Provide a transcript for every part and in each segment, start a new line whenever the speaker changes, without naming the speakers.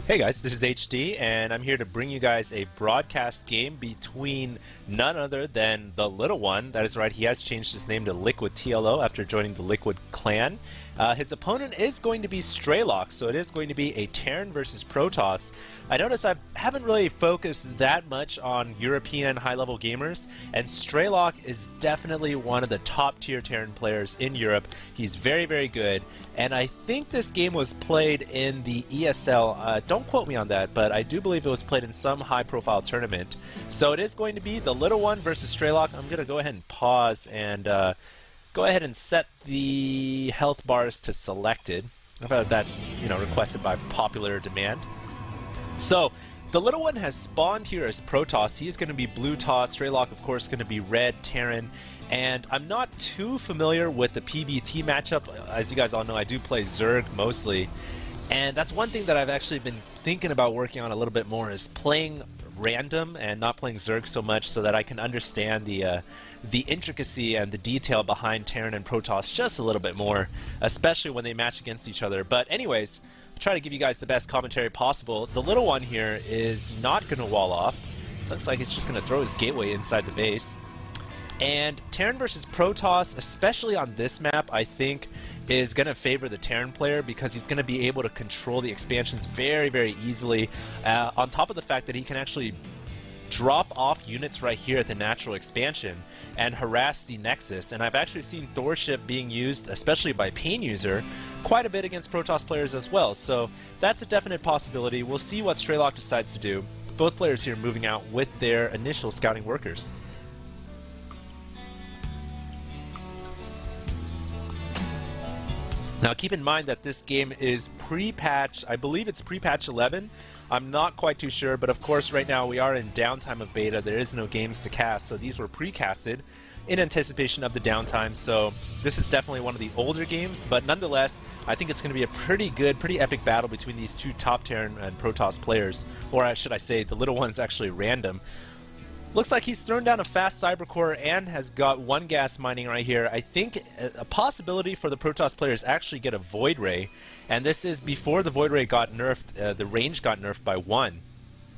Hey guys, this is HD, and I'm here to bring you guys a broadcast game between none other than TheLittleOne. That is right, he has changed his name to Liquid TLO after joining the Liquid clan. His opponent is going to be Strelok, so it is going to be a Terran versus Protoss. I notice I haven't really focused that much on European high-level gamers, and Strelok is definitely one of the top-tier Terran players in Europe. He's very, very good, and I think this game was played in the ESL. Don't quote me on that, but I do believe it was played in some high-profile tournament. So it is going to be TheLittleOne versus Strelok. I'm going to go ahead and pause and go ahead and set the health bars to selected. I've had that, requested by popular demand. So TheLittleOne has spawned here as Protoss. He is going to be blue Toss. Strelok, of course, going to be red Terran. And I'm not too familiar with the PvT matchup. As you guys all know, I do play Zerg mostly. And that's one thing that I've actually been thinking about working on a little bit more, is playing random and not playing Zerg so much, so that I can understand the intricacy and the detail behind Terran and Protoss just a little bit more, especially when they match against each other. But anyways, I'll try to give you guys the best commentary possible. TheLittleOne here is not going to wall off. So looks like he's just going to throw his gateway inside the base. And Terran versus Protoss, especially on this map, I think is going to favor the Terran player, because he's going to be able to control the expansions very, very easily, on top of the fact that he can actually drop off units right here at the natural expansion and harass the Nexus. And I've actually seen Thorship being used, especially by Pain User, quite a bit against Protoss players as well. So that's a definite possibility. We'll see what Strelok decides to do. Both players here moving out with their initial scouting workers. Now keep in mind that this game is pre-patch, I believe it's pre-patch 11. I'm not quite too sure, but of course right now we are in downtime of beta. There is no games to cast, so these were pre-casted in anticipation of the downtime. So this is definitely one of the older games, but nonetheless, I think it's going to be a pretty good, pretty epic battle between these two top Terran and Protoss players. Or should I say, TheLittleOne's actually random. Looks like he's thrown down a fast Cybercore and has got one gas mining right here. I think a possibility for the Protoss players actually get a Void Ray, and this is before the Void Ray got nerfed. The range got nerfed by 1.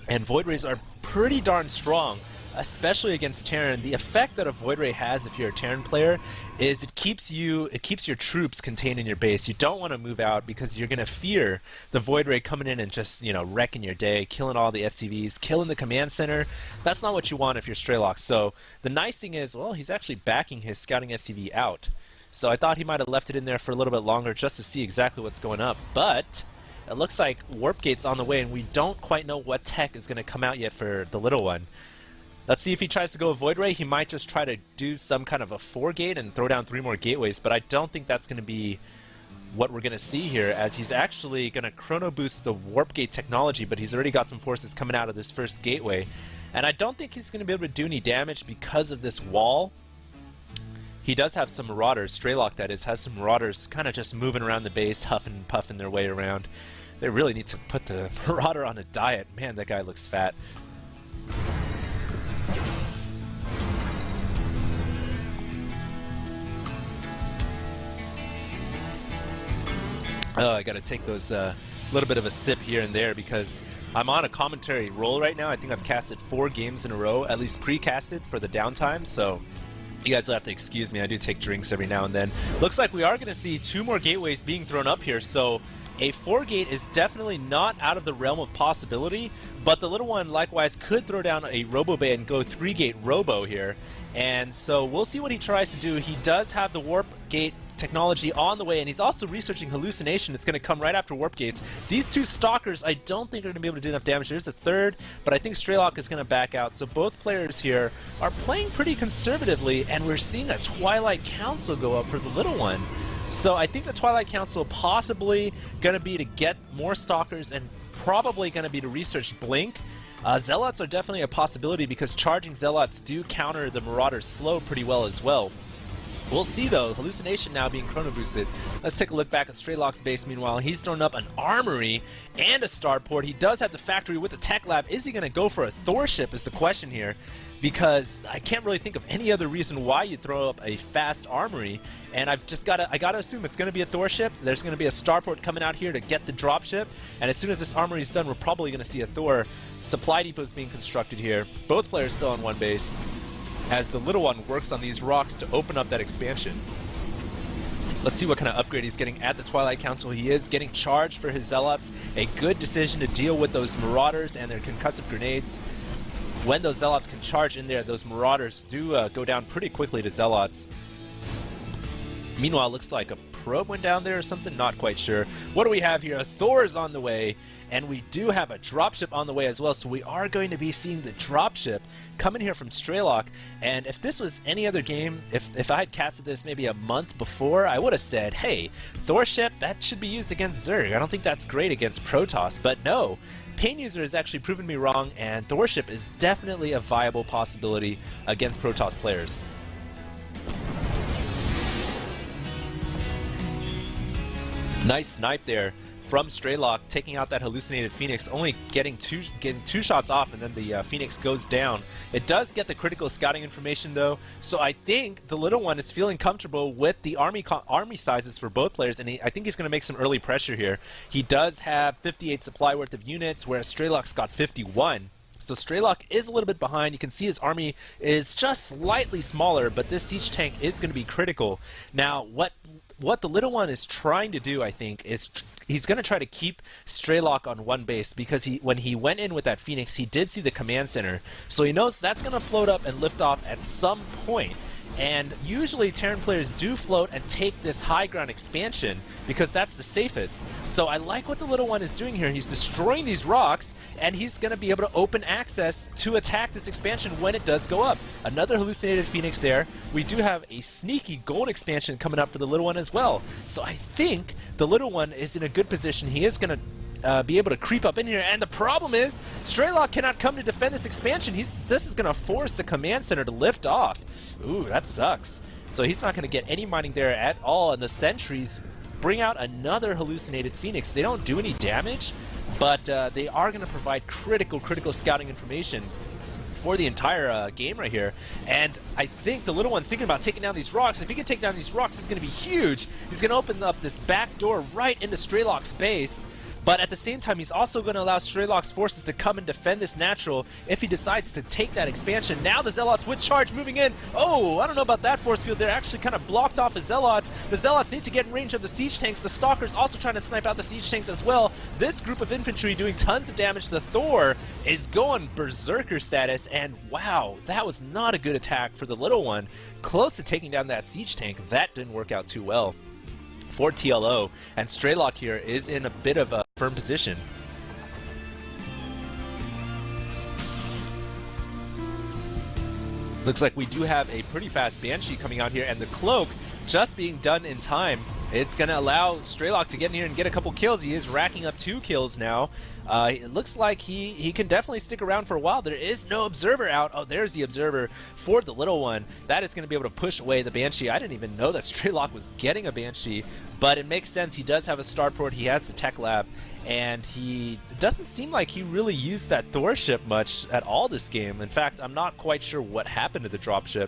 And Void Rays are pretty darn strong, especially against Terran. The effect that a Void Ray has if you're a Terran player is it keeps your troops contained in your base. You don't want to move out because you're going to fear the Void Ray coming in and just, wrecking your day, killing all the SCVs, killing the command center. That's not what you want if you're Strelok. So the nice thing is, well, he's actually backing his scouting SCV out. So I thought he might have left it in there for a little bit longer just to see exactly what's going up. But it looks like Warp Gate's on the way, and we don't quite know what tech is going to come out yet for TheLittleOne. Let's see if he tries to go a Void Ray. He might just try to do some kind of a 4-gate and throw down 3 more gateways, but I don't think that's going to be what we're going to see here, as he's actually going to chrono boost the Warp Gate technology, but he's already got some forces coming out of this first gateway. And I don't think he's going to be able to do any damage because of this wall. He does have some Marauders, Strelok that is, has some Marauders kind of just moving around the base, huffing and puffing their way around. They really need to put the Marauder on a diet. Man, that guy looks fat. Oh, I gotta take those little bit of a sip here and there because I'm on a commentary roll right now. I think I've casted 4 games in a row, at least pre-casted for the downtime, so you guys will have to excuse me. I do take drinks every now and then. Looks like we are gonna see 2 more gateways being thrown up here, so a 4-gate is definitely not out of the realm of possibility, but TheLittleOne likewise could throw down a Robo Bay and go 3-gate Robo here, and so we'll see what he tries to do. He does have the Warp Gate technology on the way, and he's also researching Hallucination. It's going to come right after Warp Gates. These 2 Stalkers I don't think are going to be able to do enough damage. There's a 3rd, but I think Strelok is going to back out. So both players here are playing pretty conservatively, and we're seeing a Twilight Council go up for TheLittleOne. So I think the Twilight Council possibly going to be to get more Stalkers, and probably going to be to research Blink. Zealots are definitely a possibility because charging Zealots do counter the Marauders slow pretty well as well. We'll see though, Hallucination now being chrono boosted. Let's take a look back at Strelok's base. Meanwhile, he's thrown up an armory and a starport. He does have the factory with the tech lab. Is he going to go for a Thor ship is the question here, because I can't really think of any other reason why you throw up a fast armory. And I gotta assume it's going to be a Thor ship. There's going to be a starport coming out here to get the drop ship, and as soon as this armory is done, we're probably going to see a Thor. Supply depot is being constructed here. Both players still on one base, as the little one works on these rocks to open up that expansion. Let's see what kind of upgrade he's getting at the Twilight Council. He is getting charged for his Zealots. A good decision to deal with those Marauders and their concussive grenades. When those Zealots can charge in there, those Marauders do go down pretty quickly to Zealots. Meanwhile, looks like a probe went down there or something, not quite sure. What do we have here? A Thor is on the way, and we do have a dropship on the way as well, so we are going to be seeing the dropship coming here from Strelok. And if this was any other game, if I had casted this maybe a month before, I would have said, hey, Thor ship, that should be used against Zerg. I don't think that's great against Protoss, but no. Pain User has actually proven me wrong, and Thor ship is definitely a viable possibility against Protoss players. Nice snipe there from Strelok, taking out that hallucinated Phoenix, only getting two shots off, and then the Phoenix goes down. It does get the critical scouting information though, so I think the little one is feeling comfortable with the army sizes for both players, and I think he's going to make some early pressure here. He does have 58 supply worth of units, whereas Strelok's got 51. So Strelok is a little bit behind. You can see his army is just slightly smaller, but this siege tank is going to be critical. Now, what the little one is trying to do, I think, is he's going to try to keep Strelok on one base, because when he went in with that Phoenix, he did see the command center. So he knows that's going to float up and lift off at some point. And usually Terran players do float and take this high ground expansion because that's the safest. So I like what the little one is doing here. He's destroying these rocks, and he's going to be able to open access to attack this expansion when it does go up. Another hallucinated Phoenix there. We do have a sneaky gold expansion coming up for the little one as well. So I think the little one is in a good position. He is going to be able to creep up in here, and the problem is Strelok cannot come to defend this expansion. This is going to force the command center to lift off. Ooh, that sucks. So he's not going to get any mining there at all, and the sentries bring out another hallucinated Phoenix. They don't do any damage, but they are going to provide critical scouting information for the entire game right here. And I think the little one's thinking about taking down these rocks. If he can take down these rocks, it's going to be huge. He's going to open up this back door right into Strelok's base. But at the same time, he's also going to allow Strelok's forces to come and defend this natural if he decides to take that expansion. Now the Zealots with charge moving in. Oh, I don't know about that force field. They're actually kind of blocked off the Zealots. The Zealots need to get in range of the siege tanks. The Stalker's also trying to snipe out the siege tanks as well. This group of infantry doing tons of damage. The Thor is going berserker status, and wow, that was not a good attack for the little one. Close to taking down that siege tank. That didn't work out too well for TLO, and Strelok here is in a bit of a firm position. Looks like we do have a pretty fast Banshee coming out here, and the cloak just being done in time. It's going to allow Strelok to get in here and get a couple kills. He is racking up 2 kills now. It looks like he can definitely stick around for a while. There is no observer out. Oh, there's the observer for the little one. That is going to be able to push away the Banshee. I didn't even know that Strelok was getting a Banshee, but it makes sense. He does have a starport. He has the tech lab, and he doesn't seem like he really used that Thor ship much at all this game. In fact, I'm not quite sure what happened to the dropship.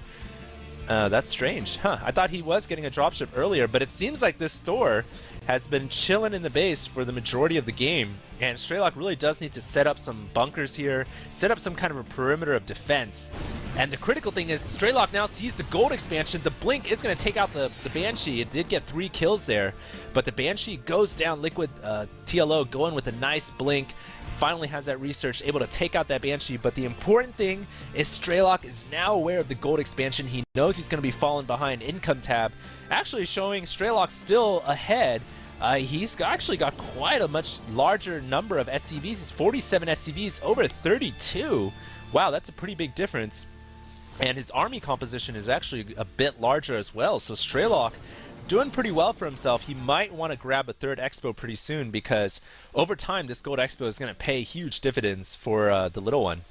That's strange. Huh, I thought he was getting a dropship earlier, but it seems like this Thor has been chilling in the base for the majority of the game, and Strelok really does need to set up some bunkers here, set up some kind of a perimeter of defense. And the critical thing is Strelok now sees the gold expansion. The blink is going to take out the Banshee. It did get 3 kills there, but the Banshee goes down. Liquid TLO going with a nice blink. Finally has that research, able to take out that Banshee. But the important thing is Strelok is now aware of the gold expansion. He knows he's going to be falling behind. Income tab actually showing Strelok still ahead. He's actually got quite a much larger number of SCVs. He's 47 SCVs over 32. Wow, that's a pretty big difference. And his army composition is actually a bit larger as well. So Strelok doing pretty well for himself. He might want to grab a 3rd expo pretty soon, because over time this gold expo is going to pay huge dividends for the little one.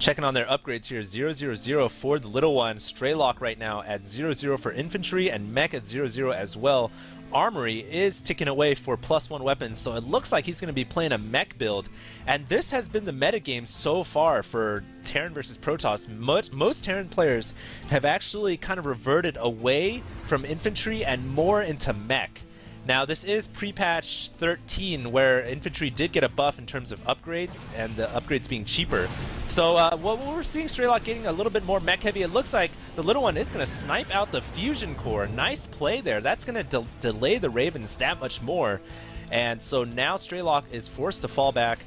Checking on their upgrades here, 000 for the little one. Strelok right now at 0-0 for infantry, and mech at 0-0 as well. Armory is ticking away for +1 weapons, so it looks like he's going to be playing a mech build. And this has been the metagame so far for Terran versus Protoss. Most Terran players have actually kind of reverted away from infantry and more into mech. Now, this is pre-patch 13, where infantry did get a buff in terms of upgrade, and the upgrades being cheaper. So, what we're seeing Strelok getting a little bit more mech-heavy. It looks like the little one is going to snipe out the fusion core. Nice play there. That's going to delay the Ravens that much more. And so now Strelok is forced to fall back,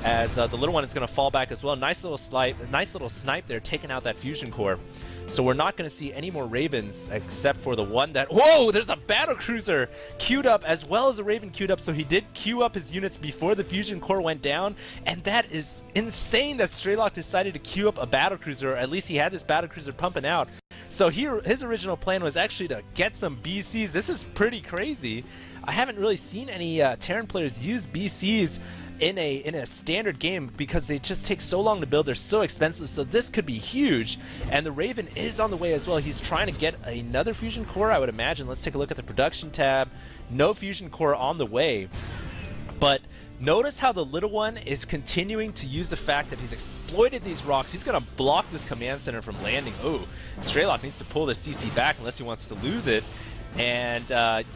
as the little one is going to fall back as well. Nice little snipe there, taking out that fusion core. So we're not going to see any more Ravens except for the one that... Whoa! There's a battlecruiser queued up as well as a Raven queued up. So he did queue up his units before the fusion core went down. And that is insane that Strelok decided to queue up a battlecruiser, or at least he had this battlecruiser pumping out. So here, his original plan was actually to get some BCs. This is pretty crazy. I haven't really seen any Terran players use BCs in a standard game because they just take so long to build. They're so expensive, so this could be huge. And the Raven is on the way as well. He's trying to get another fusion core, I would imagine. Let's take a look at the production tab. No fusion core on the way. But notice how the little one is continuing to use the fact that he's exploited these rocks. He's going to block this command center from landing. Oh, Strelok needs to pull the CC back unless he wants to lose it. And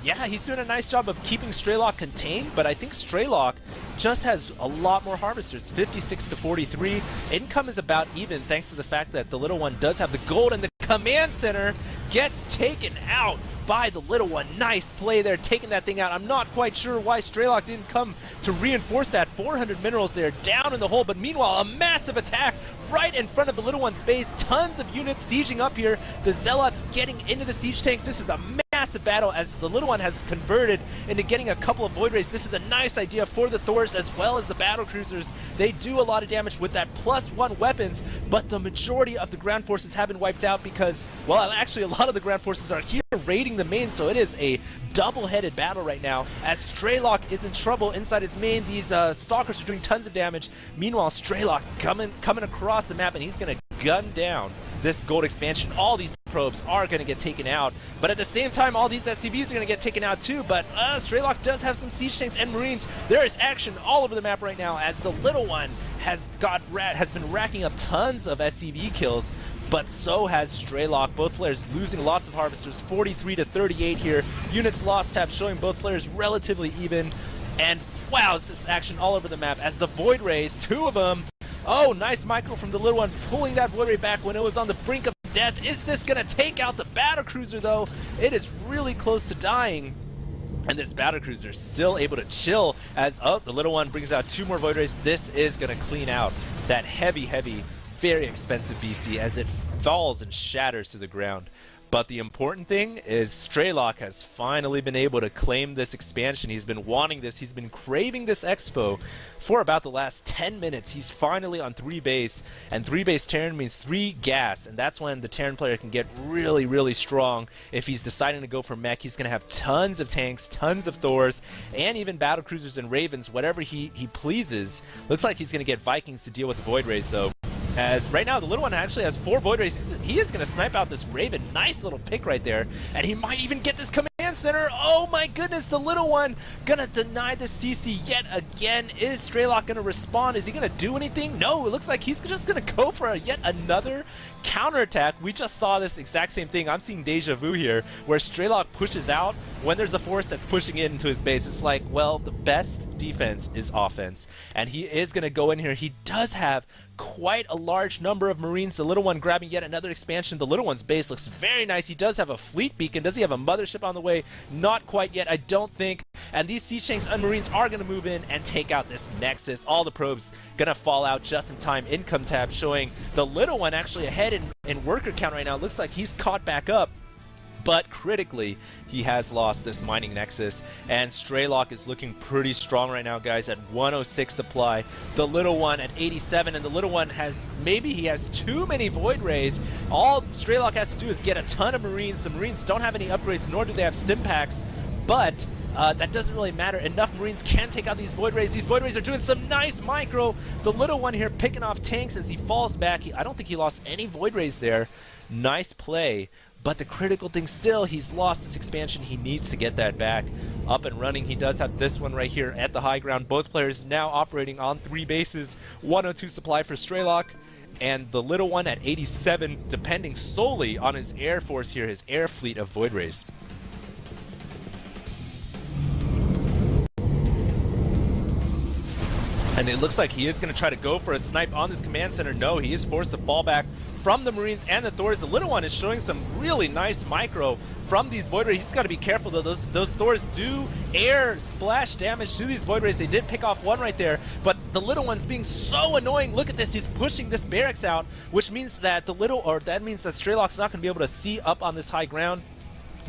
yeah, he's doing a nice job of keeping Strelok contained, but I think Strelok just has a lot more harvesters, 56 to 43. Income is about even thanks to the fact that the little one does have the gold, and the command center gets taken out by the little one. Nice play there, taking that thing out. I'm not quite sure why Strelok didn't come to reinforce that. 400 minerals there, down in the hole, but meanwhile, a massive attack right in front of the little one's base. Tons of units sieging up here. The Zealots getting into the siege tanks. This is a massive battle as the little one has converted into getting a couple of void rays. This is a nice idea for the Thors as well as the battle cruisers. They do a lot of damage with that +1 weapons, but the majority of the ground forces have been wiped out because, well, actually a lot of the ground forces are here raiding the main, so it is a double-headed battle right now as Strelok is in trouble inside his main. These stalkers are doing tons of damage. Meanwhile, Strelok coming across the map, and he's going to gun down this gold expansion. All these probes are going to get taken out, but at the same time, all these SCVs are going to get taken out too. But Strelok does have some siege tanks and marines. There is action all over the map right now as the little one has been racking up tons of SCV kills, but so has Strelok. Both players losing lots of harvesters, 43 to 38 here. Units lost tab showing both players relatively even. And wow, it's this action all over the map as the void rays, 2 of them. Oh, nice Michael from the little one pulling that void ray back when it was on the brink of death. Is this going to take out the battlecruiser though? It is really close to dying. And this battlecruiser is still able to chill as, oh, the little one brings out 2 more void rays. This is going to clean out that heavy, very expensive BC as it falls and shatters to the ground. But the important thing is Strelok has finally been able to claim this expansion. He's been wanting this. He's been craving this expo for about the last 10 minutes. He's finally on 3 base, and 3 base Terran means 3 gas, and that's when the Terran player can get really strong. If he's deciding to go for mech, he's going to have tons of tanks, tons of Thors, and even battle cruisers and Ravens, whatever he pleases. Looks like he's going to get Vikings to deal with the void rays though. As right now, the little one actually has 4 void rays. He is going to snipe out this Raven. Nice little pick right there. And he might even get this command center. Oh my goodness, the little one going to deny the CC yet again. Is Strelok going to respond? Is he going to do anything? No, it looks like he's just going to go for yet another counterattack. We just saw this exact same thing. I'm seeing deja vu here, where Strelok pushes out when there's a force that's pushing in into his base. It's like, well, the best defense is offense. And he is going to go in here. He does have quite a large number of marines. The little one grabbing yet another expansion. The little one's base looks very nice. He does have a fleet beacon. Does he have a mothership on the way? Not quite yet, I don't think. And these siege tanks and marines are going to move in and take out this nexus. All the probes going to fall out just in time. Income tab showing the little one actually ahead in worker count right now. Looks like he's caught back up. But critically, he has lost this mining nexus, and Strelok is looking pretty strong right now, guys, at 106 supply. The little one at 87, and the little one has, maybe he has too many void rays. All Strelok has to do is get a ton of marines. The marines don't have any upgrades, nor do they have stim packs, but that doesn't really matter. Enough Marines can take out these Void Rays. These Void Rays are doing some nice micro. The little one here picking off tanks as he falls back. I don't think he lost any Void Rays there. Nice play. But the critical thing still, he's lost this expansion. He needs to get that back up and running. He does have this one right here at the high ground. Both players now operating on 3 bases. 102 supply for Strelok. And the little one at 87, depending solely on his air force here, his air fleet of Void Rays. And it looks like he is going to try to go for a snipe on this command center. No, he is forced to fall back from the Marines and the Thors. The little one is showing some really nice micro from these Void Rays. He's got to be careful though. Those Thors do air splash damage to these Void Rays. They did pick off one right there, but the little one's being so annoying. Look at this. He's pushing this barracks out, which means that that means that Strelok's not going to be able to see up on this high ground.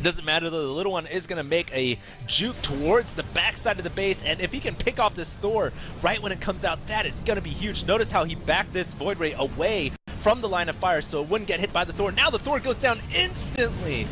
Doesn't matter though, the little one is going to make a juke towards the backside of the base, and if he can pick off this Thor right when it comes out, that is going to be huge. Notice how he backed this Void Ray away from the line of fire so it wouldn't get hit by the Thor. Now the Thor goes down instantly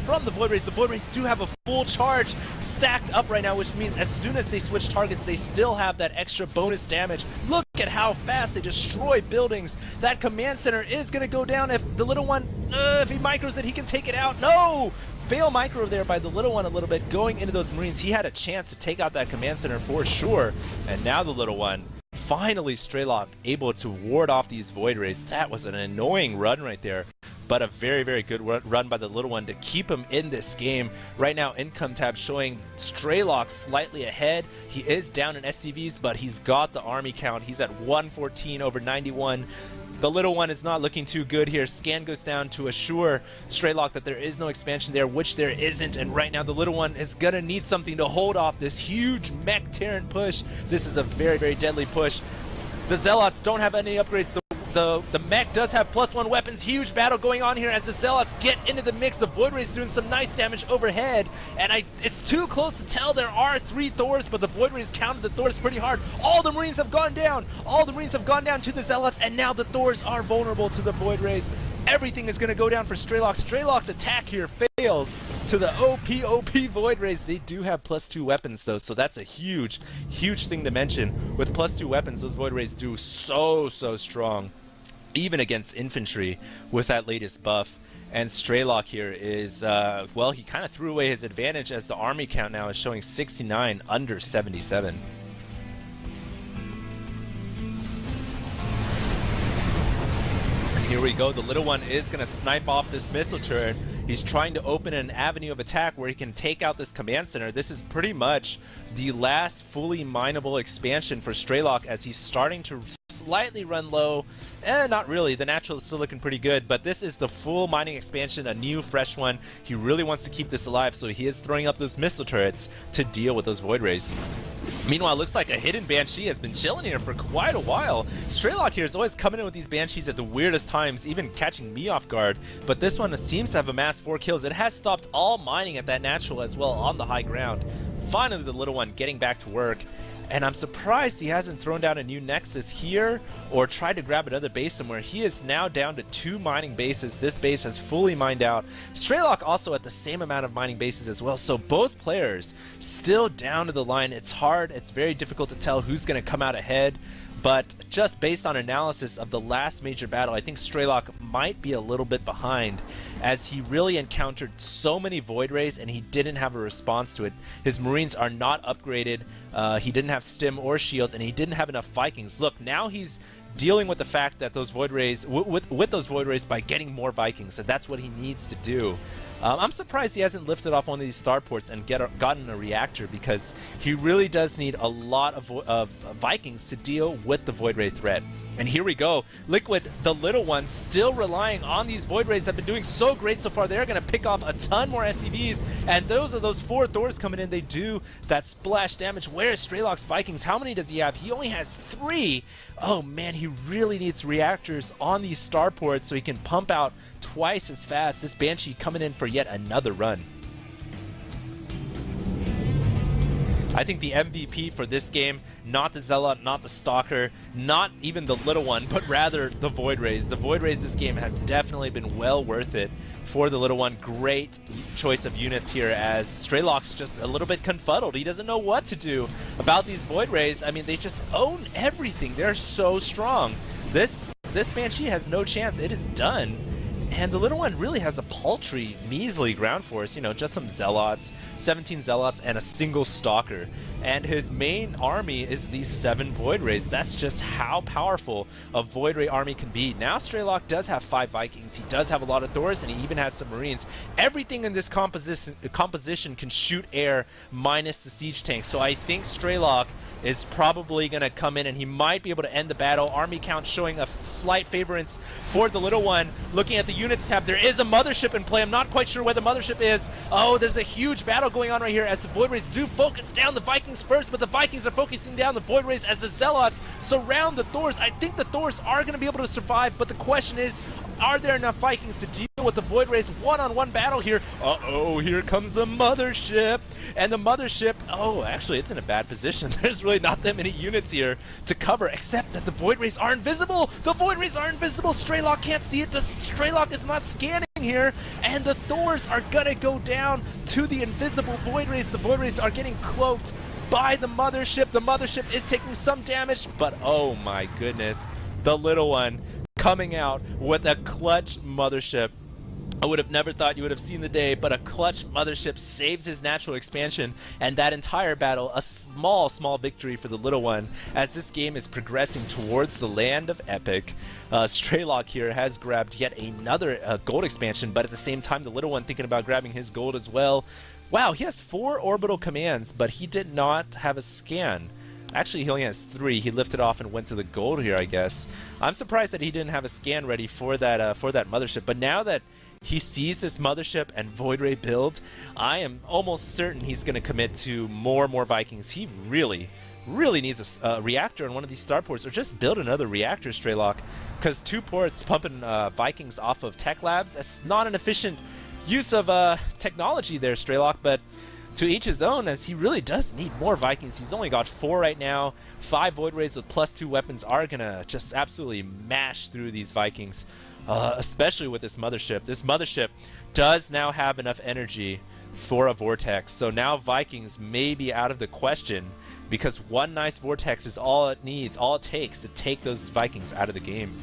from the Void Rays. The Void Rays do have a full charge stacked up right now, which means as soon as they switch targets, they still have that extra bonus damage. Look at how fast they destroy buildings. That command center is going to go down if the little one, if he micros it, he can take it out. No! Fail micro there by the little one a little bit, going into those Marines. He had a chance to take out that command center for sure. And now the little one, finally Strelok able to ward off these Void Rays. That was an annoying run right there, but a very, very good run by the little one to keep him in this game. Right now, income tab showing Strelok slightly ahead. He is down in SCVs, but he's got the army count. He's at 114 over 91. The little one is not looking too good here. Scan goes down to assure Strelok that there is no expansion there, which there isn't. And right now, the little one is going to need something to hold off this huge mech Terran push. This is a very, very deadly push. The Zealots don't have any upgrades. The mech does have +1 weapons. Huge battle going on here as the Zealots get into the mix. The Void Rays doing some nice damage overhead, and it's too close to tell. There are 3 Thors, but the Void Rays counted the Thors pretty hard. All the Marines have gone down. All the Marines have gone down to the Zealots, and now the Thors are vulnerable to the Void Rays. Everything is going to go down for Strelok. Strelok's attack here fails to the OP Void Rays. They do have +2 weapons though, so that's a huge, huge thing to mention. With +2 weapons, those Void Rays do so strong, even against infantry with that latest buff. And Strelok here is, well, he kind of threw away his advantage as the army count now is showing 69 under 77. Here we go, the little one is going to snipe off this missile turret. He's trying to open an avenue of attack where he can take out this command center. This is pretty much the last fully mineable expansion for Strelok as he's starting to slightly run low. Not really, the natural is still looking pretty good, but this is the full mining expansion, a new fresh one. He really wants to keep this alive, so he is throwing up those missile turrets to deal with those Void Rays. Meanwhile, it looks like a hidden Banshee has been chilling here for quite a while. Strelok here is always coming in with these Banshees at the weirdest times, even catching me off guard. But this one seems to have amassed 4 kills. It has stopped all mining at that natural as well on the high ground. Finally, the little one getting back to work. And I'm surprised he hasn't thrown down a new Nexus here or tried to grab another base somewhere. He is now down to 2 mining bases. This base has fully mined out. Strelok also at the same amount of mining bases as well. So both players still down to the line. It's hard. It's very difficult to tell who's going to come out ahead. But just based on analysis of the last major battle, I think Strelok might be a little bit behind as he really encountered so many Void Rays and he didn't have a response to it. His Marines are not upgraded. He didn't have stim or shields, and he didn't have enough Vikings. Look, now he's dealing with the fact that those Void Rays, with those Void Rays by getting more Vikings, and that's what he needs to do. I'm surprised he hasn't lifted off one of these starports and gotten a reactor, because he really does need a lot of Vikings to deal with the Void Ray threat. And here we go. Liquid, the little one, still relying on these Void Rays, have been doing so great so far. They're going to pick off a ton more SCVs, and those are those 4 Thors coming in. They do that splash damage. Where is Strelok's Vikings? How many does he have? He only has 3. Oh man, he really needs reactors on these starports so he can pump out twice as fast. This Banshee coming in for yet another run. I think the MVP for this game, not the Zealot, not the Stalker, not even the Little One, but rather the Void Rays. The Void Rays this game have definitely been well worth it for the Little One. Great choice of units here, as Strelok's just a little bit confuddled. He doesn't know what to do about these Void Rays. I mean, they just own everything. They're so strong. This Banshee has no chance. It is done. And the Little One really has a paltry, measly ground force, you know, just some Zealots, 17 Zealots, and a single Stalker. And his main army is these 7 Void Rays. That's just how powerful a Void Ray army can be. Now Strelok does have 5 Vikings, he does have a lot of Thors, and he even has some Marines. Everything in this composition can shoot air minus the siege tank. So I think Strelok is probably going to come in and he might be able to end the battle. Army count showing a slight favorance for the Little One. Looking at the units tab, there is a mothership in play. I'm not quite sure where the mothership is. Oh, there's a huge battle going on right here as the Void Rays do focus down the Vikings first, but the Vikings are focusing down the Void Rays as the Zealots surround the Thors. I think the Thors are going to be able to survive, but the question is, are there enough Vikings to deal with the Void Rays? One-on-one battle here. Uh-oh, here comes the mothership. And the mothership, oh, actually, it's in a bad position. There's really not that many units here to cover, except that the Void Rays are invisible. The Void Rays are invisible. Strelok can't see it. Strelok is not scanning here. And the Thors are going to go down to the invisible Void Rays. The Void Rays are getting cloaked by the mothership. The mothership is taking some damage, but oh my goodness, the Little One coming out with a clutch mothership. I would have never thought you would have seen the day, but a clutch mothership saves his natural expansion, and that entire battle, a small victory for the Little One, as this game is progressing towards the land of epic. Strelok here has grabbed yet another gold expansion, but at the same time, the Little One thinking about grabbing his gold as well. Wow, he has 4 orbital commands, but he did not have a scan. Actually, he only has 3. He lifted off and went to the gold here, I guess. I'm surprised that he didn't have a scan ready for that mothership. But now that he sees this mothership and Void Ray build, I am almost certain he's going to commit to more Vikings. He really needs a reactor on one of these starports, or just build another reactor, Strelok, because 2 ports pumping Vikings off of tech labs, that's not an efficient use of technology there, Strelok, but to each his own, as he really does need more Vikings. He's only got 4 right now. 5 Void Rays with +2 weapons are gonna just absolutely mash through these Vikings, especially with this mothership. This mothership does now have enough energy for a vortex, so now Vikings may be out of the question, because one nice vortex is all it needs, all it takes to take those Vikings out of the game.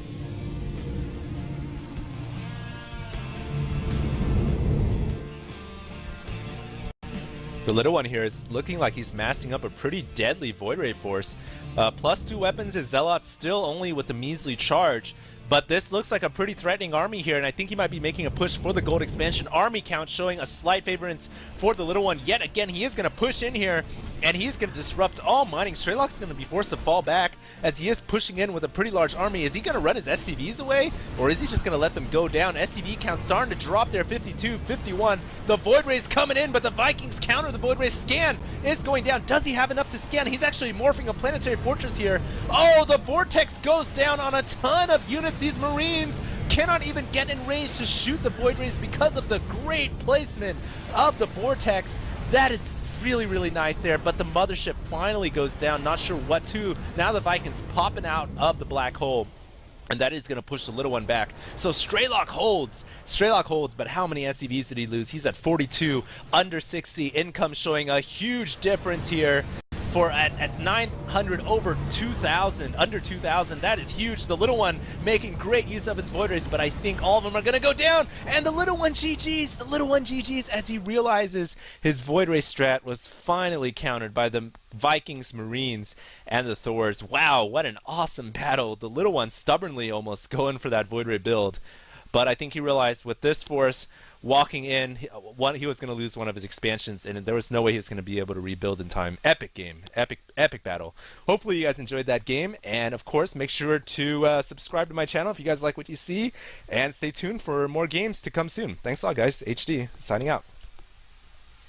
The Little One here is looking like he's massing up a pretty deadly Void Ray force. +2 weapons, his Zealot still only with a measly charge, but this looks like a pretty threatening army here, and I think he might be making a push for the gold expansion. Army count showing a slight favorance for the Little One. Yet again, he is going to push in here, and he's going to disrupt all mining. Strelok's going to be forced to fall back, as he is pushing in with a pretty large army. Is he going to run his SCVs away, or is he just going to let them go down? SCV count starting to drop there, 52, 51. The Void Rays coming in, but the Vikings counter the Void Rays. Scan is going down. Does he have enough to scan? He's actually morphing a planetary fortress here. Oh, the Vortex goes down on a ton of units. These Marines cannot even get in range to shoot the Void Rays because of the great placement of the Vortex. That is really nice there, but the mothership finally goes down. Not sure what to. Now the Vikings popping out of the black hole, and that is going to push the Little One back. So Strelok holds, but how many SCVs did he lose? He's at 42, under 60. Income showing a huge difference here. For at 900 over 2,000, under 2,000, that is huge. The Little One making great use of his Void Rays, but I think all of them are going to go down, and the Little One GG's, as he realizes his Void Ray strat was finally countered by the Vikings, Marines, and the Thors. Wow, what an awesome battle. The Little One stubbornly almost going for that Void Ray build, but I think he realized with this force walking in, he was going to lose one of his expansions, and there was no way he was going to be able to rebuild in time. Epic game. Epic battle. Hopefully you guys enjoyed that game, and of course make sure to subscribe to my channel if you guys like what you see, and stay tuned for more games to come soon. Thanks a lot, guys. HD signing out.